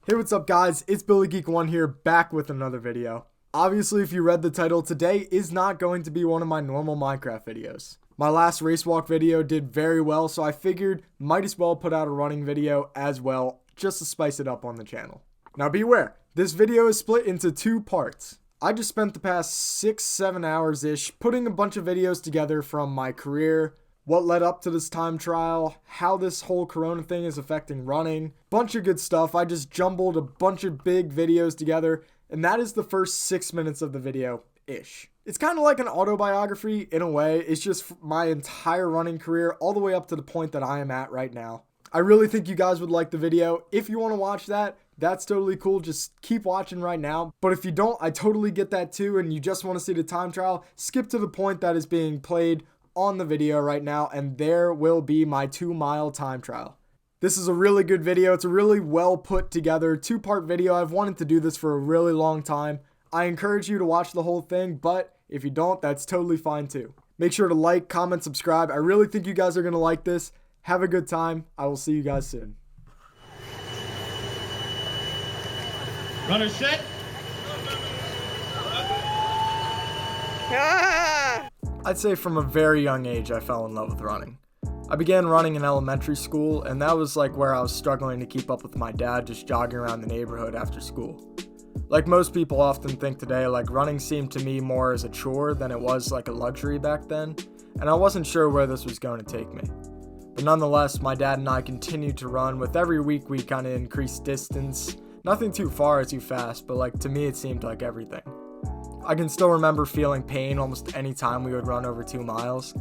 Hey, what's up guys? It's BillyGeek1 here, back with another video. Obviously, if you read the title, today is not going to be one of my normal Minecraft videos. My last race walk video did very well, so I figured might as well put out a running video as well, just to spice it up on the channel. Now beware, this video is split into two parts. I just spent the past 6-7 hours-ish putting a bunch of videos together from my career, what led up to this time trial, how this whole corona thing is affecting running, bunch of good stuff. I just jumbled a bunch of big videos together, and that is the first 6 minutes of the video-ish. It's kind of like an autobiography in a way. It's just my entire running career all the way up to the point that I am at right now. I really think you guys would like the video. If you want to watch that, that's totally cool. Just keep watching right now. But if you don't, I totally get that too, and you just want to see the time trial, skip to the point that is being played on the video right now, and there will be my 2-mile time trial. This is a really good video. It's a really well put together 2-part video. I've wanted to do this for a really long time. I encourage you to watch the whole thing, but if you don't, that's totally fine too. Make sure to like, comment, subscribe. I really think you guys are going to like this. Have a good time. I will see you guys soon. Runner set. I'd say from a very young age I fell in love with running. I began running in elementary school, and that was like where I was struggling to keep up with my dad just jogging around the neighborhood after school. Like most people often think today, like running seemed to me more as a chore than it was like a luxury back then, and I wasn't sure where this was going to take me. But nonetheless, my dad and I continued to run. With every week we kind of increased distance. Nothing too far or too fast, but like to me it seemed like everything. I can still remember feeling pain almost any time we would run over 2 miles.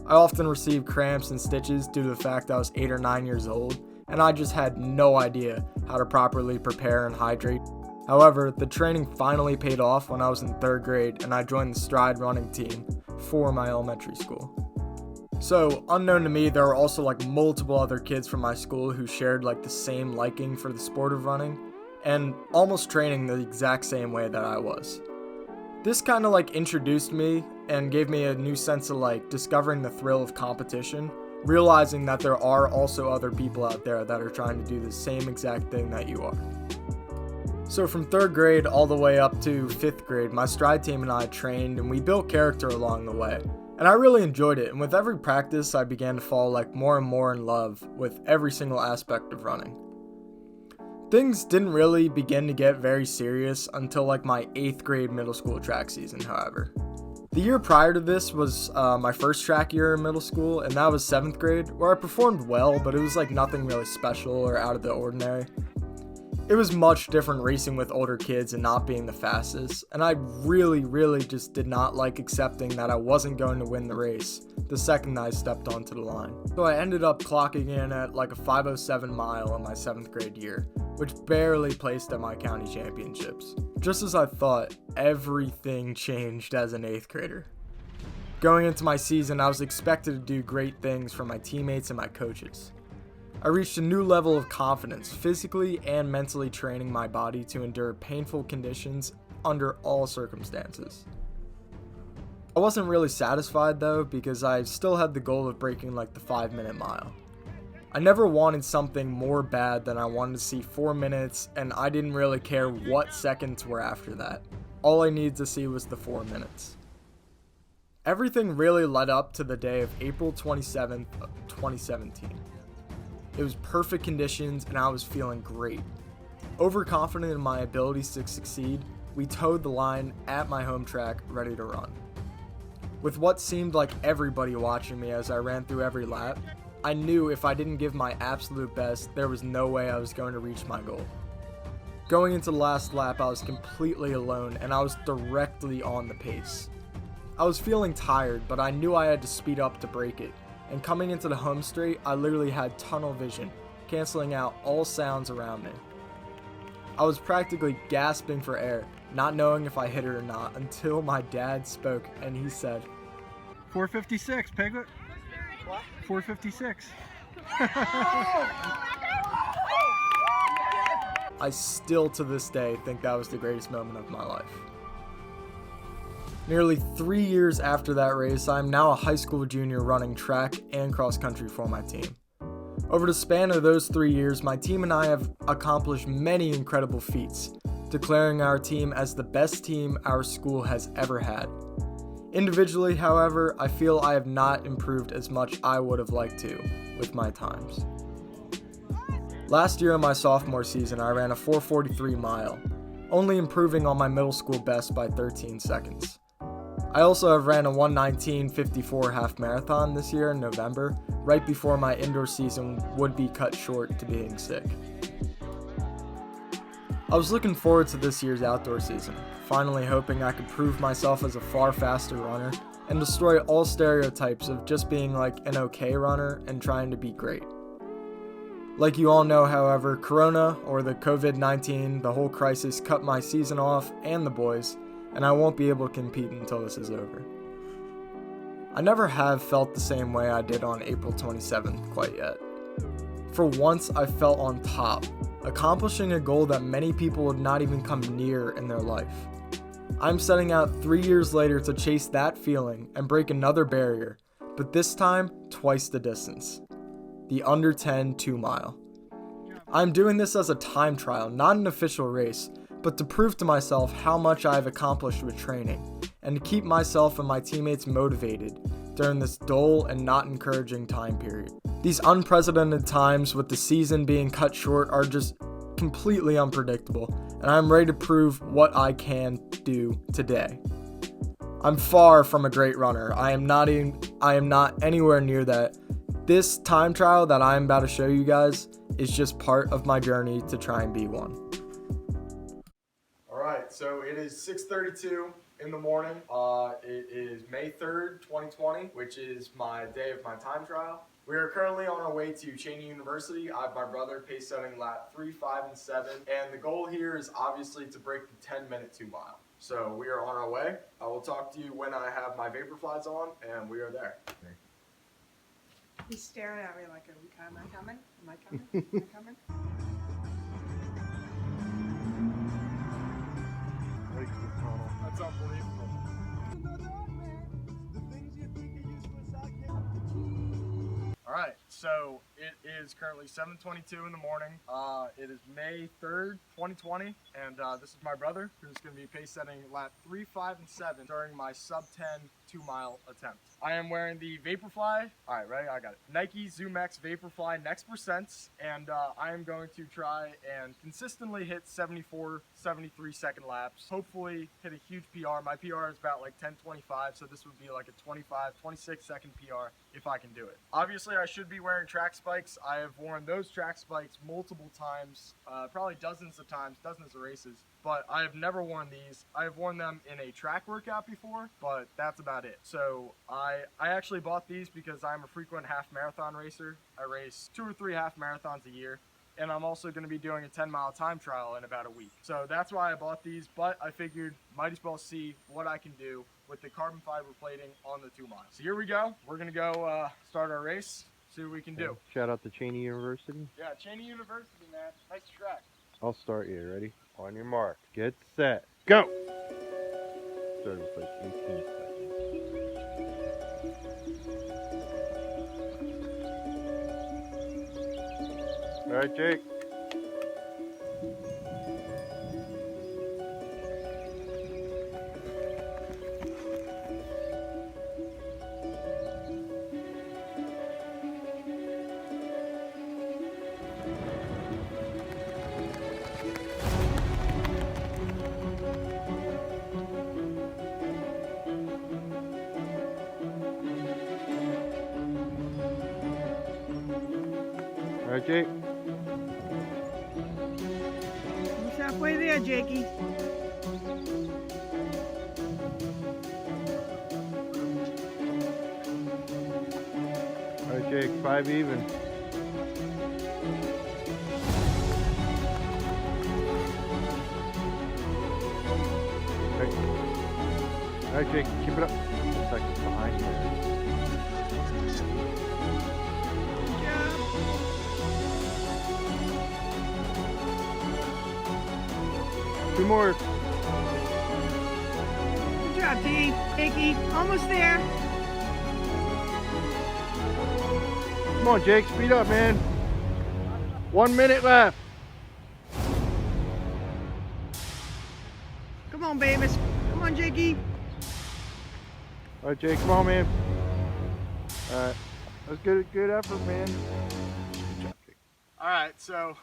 I often received cramps and stitches due to the fact I was 8 or 9 years old, and I just had no idea how to properly prepare and hydrate. However, the training finally paid off when I was in 3rd grade and I joined the Stride running team for my elementary school. So, unknown to me, there were also like multiple other kids from my school who shared like the same liking for the sport of running and almost training the exact same way that I was. This kind of like introduced me and gave me a new sense of like discovering the thrill of competition, realizing that there are also other people out there that are trying to do the same exact thing that you are. So from 3rd grade all the way up to 5th grade, my Stride team and I trained and we built character along the way. And I really enjoyed it, and with every practice I began to fall like more and more in love with every single aspect of running. Things didn't really begin to get very serious until like my 8th grade middle school track season, however. The year prior to this was my first track year in middle school, and that was 7th grade, where I performed well, but it was like nothing really special or out of the ordinary. It was much different racing with older kids and not being the fastest, and I really just did not like accepting that I wasn't going to win the race the second I stepped onto the line. So I ended up clocking in at like a 5:07 mile in my 7th grade year, which barely placed at my county championships. Just as I thought, everything changed as an 8th grader. Going into my season, I was expected to do great things from my teammates and my coaches. I reached a new level of confidence, physically and mentally training my body to endure painful conditions under all circumstances. I wasn't really satisfied though, because I still had the goal of breaking like the 5-minute mile. I never wanted something more bad than I wanted to see 4 minutes, and I didn't really care what seconds were after that. All I needed to see was the 4 minutes. Everything really led up to the day of April 27th, 2017. It was perfect conditions and I was feeling great. Overconfident in my abilities to succeed, we towed the line at my home track, ready to run. With what seemed like everybody watching me as I ran through every lap, I knew if I didn't give my absolute best, there was no way I was going to reach my goal. Going into the last lap, I was completely alone and I was directly on the pace. I was feeling tired, but I knew I had to speed up to break it. And coming into the home straight, I literally had tunnel vision, canceling out all sounds around me. I was practically gasping for air, not knowing if I hit it or not, until my dad spoke and he said, 456, Piglet. What? 456. I still to this day think that was the greatest moment of my life. Nearly 3 years after that race, I am now a high school junior running track and cross country for my team. Over the span of those 3 years, my team and I have accomplished many incredible feats, declaring our team as the best team our school has ever had. Individually, however, I feel I have not improved as much I would have liked to with my times. Last year in my sophomore season, I ran a 4:43 mile, only improving on my middle school best by 13 seconds. I also have ran a 1:19:54 half marathon this year in November, right before my indoor season would be cut short to being sick. I was looking forward to this year's outdoor season, finally hoping I could prove myself as a far faster runner and destroy all stereotypes of just being like an okay runner and trying to be great. Like you all know, however, Corona, or the COVID-19, the whole crisis cut my season off and the boys', and I won't be able to compete until this is over. I never have felt the same way I did on April 27th quite yet. For once, I felt on top, accomplishing a goal that many people would not even come near in their life. I'm setting out 3 years later to chase that feeling and break another barrier, but this time, twice the distance. The under 10 2-mile. I'm doing this as a time trial, not an official race, but to prove to myself how much I have accomplished with training, and to keep myself and my teammates motivated during this dull and not encouraging time period. These unprecedented times with the season being cut short are just completely unpredictable, and I'm ready to prove what I can do today. I'm far from a great runner. I am not anywhere near that. This time trial that I'm about to show you guys is just part of my journey to try and be one. Alright, so it is 6:32 in the morning. It is May 3rd, 2020, which is my day of my time trial. We are currently on our way to Cheney University. I have my brother pace setting lap 3, 5, and 7. And the goal here is obviously to break the 10-minute 2-mile. So we are on our way. I will talk to you when I have my VAPORFLYS on, and we are there. He's staring at me like, am I coming? Am I coming? Am I coming? That's unbelievable. Alright, so it is currently 7:22 in the morning. It is May 3rd, 2020, and this is my brother who's going to be pace setting lap 3, 5, and 7 during my sub-10 2-mile attempt. I am wearing the VAPORFLY. Alright, ready? I got it. Nike Zoom X VAPORFLY Next Percents, and I am going to try and consistently hit 74, 73 second laps. Hopefully hit a huge PR. My PR is about like 10:25, so this would be like a 25, 26 second PR if I can do it. Obviously, I should be wearing track spikes. I have worn those track spikes multiple times, probably dozens of times, dozens of races, but I have never worn these. I have worn them in a track workout before, but that's about it. So I actually bought these because I'm a frequent half marathon racer. I race 2 or 3 half marathons a year, and I'm also going to be doing a 10-mile time trial in about a week. So that's why I bought these, but I figured might as well see what I can do with the carbon fiber plating on the 2 miles. So here we go. We're going to go start our race, see what we can do. Shout out to Cheney University. Yeah, Cheney University, man. Nice track. I'll start you. Ready? On your mark. Get set. Go! Started with like 18 seconds. Alright, Jake. Alright, Jake. He's halfway there, Jakey. Alright, Jake. 5 even. Alright, Jake. Keep it up. Seconds behind you. 2 more. Good job, Jakey. Almost there. Come on, Jake, speed up, man. 1 minute left. Come on, babies. Come on, Jakey. All right, Jake, come on, man. All right, that's good effort, man. Good job, Jake. All right, so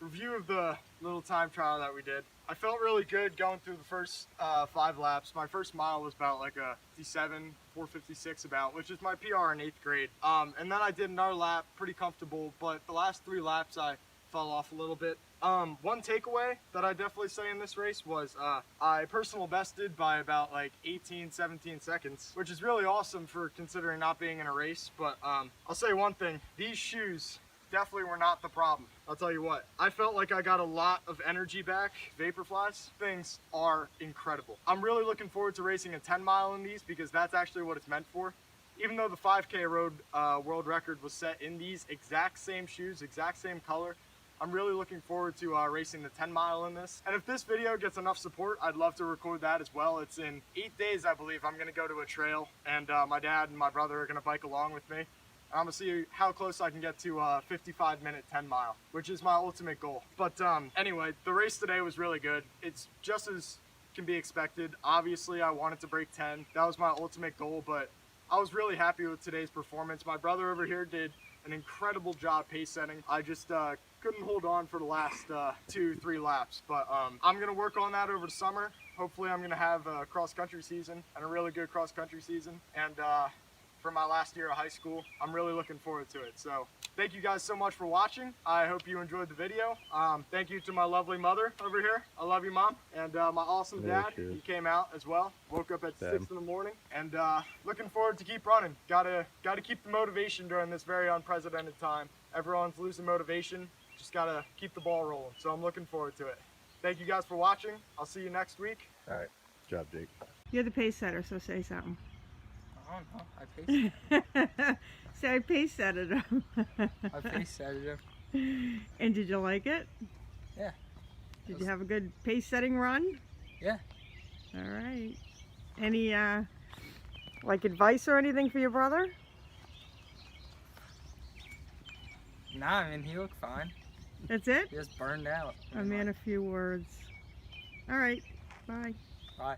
review of the little time trial that we did. I felt really good going through the first 5 laps. My first mile was about like a 57, 456 about, which is my PR in 8th grade. And then I did another lap, pretty comfortable, but the last 3 laps I fell off a little bit. One takeaway that I definitely say in this race was I personal bested by about like 18, 17 seconds, which is really awesome for considering not being in a race. But I'll say one thing, these shoes definitely were not the problem. I'll tell you what, I felt like I got a lot of energy back. VAPORFLYS things are incredible. I'm really looking forward to racing a 10 mile in these because that's actually what it's meant for. Even though the 5K road world record was set in these exact same shoes, exact same color, I'm really looking forward to racing the 10 mile in this. And if this video gets enough support, I'd love to record that as well. It's in 8 days, I believe. I'm gonna go to a trail and my dad and my brother are gonna bike along with me. I'm gonna see how close I can get to a 55-minute 10 mile, which is my ultimate goal. But anyway, the race today was really good. It's just as can be expected. Obviously, I wanted to break 10. That was my ultimate goal, but I was really happy with today's performance. My brother over here did an incredible job pace setting. I just couldn't hold on for the last 2-3 laps, but I'm gonna work on that over the summer. Hopefully I'm gonna have a cross-country season and a really good cross-country season. And for my last year of high school, I'm really looking forward to it. So thank you guys so much for watching. I hope you enjoyed the video. Thank you to my lovely mother over here. I love you, Mom. And my awesome dad, he came out as well. Woke up at 6 in the morning and looking forward to keep running. Gotta keep the motivation during this very unprecedented time. Everyone's losing motivation. Just gotta keep the ball rolling. So I'm looking forward to it. Thank you guys for watching. I'll see you next week. All right, good job, Jake. You're the pace setter, so say something. I don't know. I paced. Say I pace setted him. I paced Saturday. And did you like it? Yeah. Did you have a good pace setting run? Yeah. All right. Any like advice or anything for your brother? Nah, I mean, he looked fine. That's it? He just burned out. A man of few words. All right. Bye. Bye.